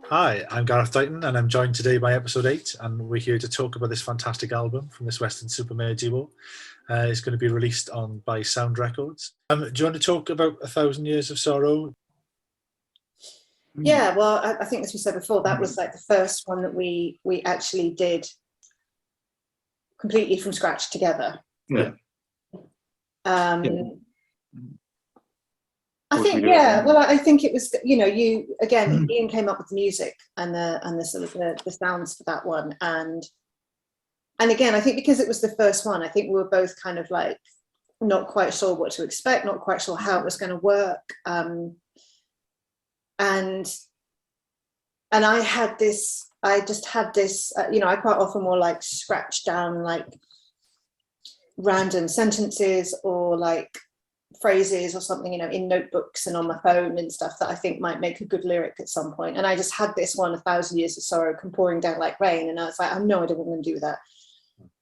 Hi, I'm Gareth Dyton and I'm joined today by episode 8, and we're here to talk about this fantastic album from this Western Supermare duo. It's going to be released by SWND Records. Do you want to talk about 1,000 Years of Sorrow? Yeah, well, I think as we said before, that was like the first one that we actually did completely from scratch together. Yeah. I think, yeah, well, I think it was, Ian came up with the music and the sort of the sounds for that one. And again, I think because it was the first one, I think we were both kind of like not quite sure what to expect, not quite sure how it was going to work. And I just had this, I quite often will like scratch down like random sentences or like phrases or something, in notebooks and on my phone and stuff that I think might make a good lyric at some point. And I just had this one, 1,000 Years of Sorrow, come pouring down like rain. And I was like, I have no idea what I'm going to do with that.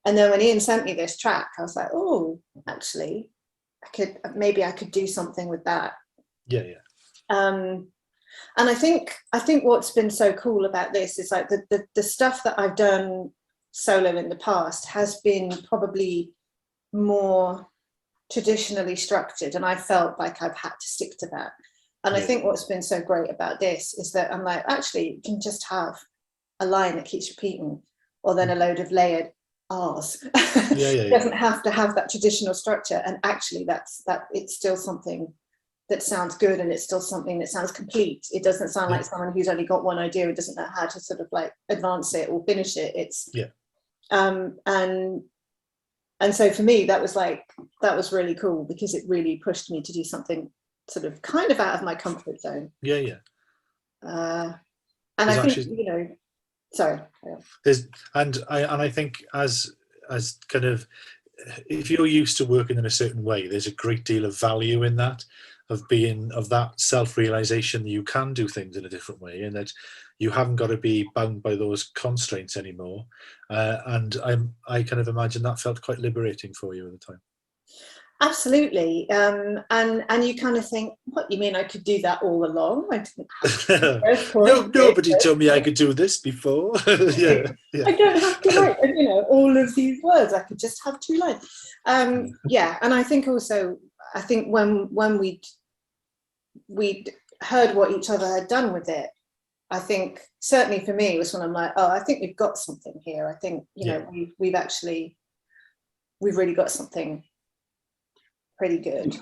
And then when Ian sent me this track, I was like, oh, actually, maybe I could do something with that. Yeah. And I think what's been so cool about this is like the stuff that I've done solo in the past has been probably more traditionally structured, and I felt like I've had to stick to that. And I think what's been so great about this is that I'm like, actually, you can just have a line that keeps repeating, or then a load of layered R's. It doesn't have to have that traditional structure, and actually it's still something that sounds good, and it's still something that sounds complete. It doesn't sound like someone who's only got one idea and doesn't know how to sort of like advance it or finish it. It's and so for me that was really cool, because it really pushed me to do something sort of kind of out of my comfort zone. And I think actually, sorry. I think as kind of, if you're used to working in a certain way, there's a great deal of value in that, of that self-realization that you can do things in a different way, and that you haven't got to be bound by those constraints anymore. And I kind of imagine that felt quite liberating for you at the time. Absolutely. And you kind of think, what, you mean I could do that all along? I didn't have to. Nobody told me I could do this before. I don't have to write, all of these words. I could just have 2 lines. And I think also, when we'd heard what each other had done with it, I think certainly for me it was when I'm like, oh, I think we've got something here. I think, we've really got something pretty good.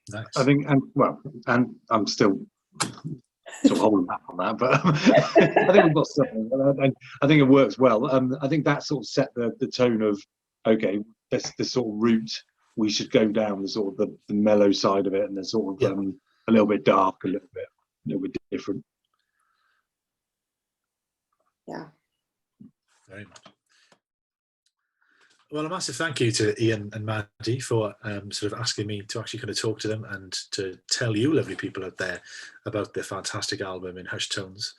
Nice. I think, and I'm still sort of holding back on that, but I think we've got something, and I think it works well. I think that sort of set the tone of, okay, this sort of route we should go down, the sort of the mellow side of it, and the sort of a little bit dark, a little bit different. Yeah. Very much. Well, a massive thank you to Ian and Maddie for sort of asking me to actually kind of talk to them and to tell you lovely people out there about their fantastic album in hushed tones.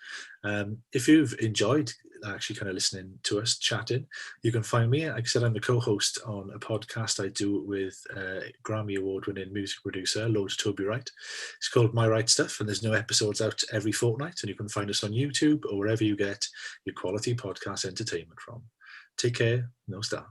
If you've enjoyed actually kind of listening to us chatting, you can find me. Like I said, I'm the co-host on a podcast I do with Grammy Award-winning music producer Lord Toby Wright. It's called My Right Stuff, and there's new episodes out every fortnight, and you can find us on YouTube or wherever you get your quality podcast entertainment from. Take care, no star.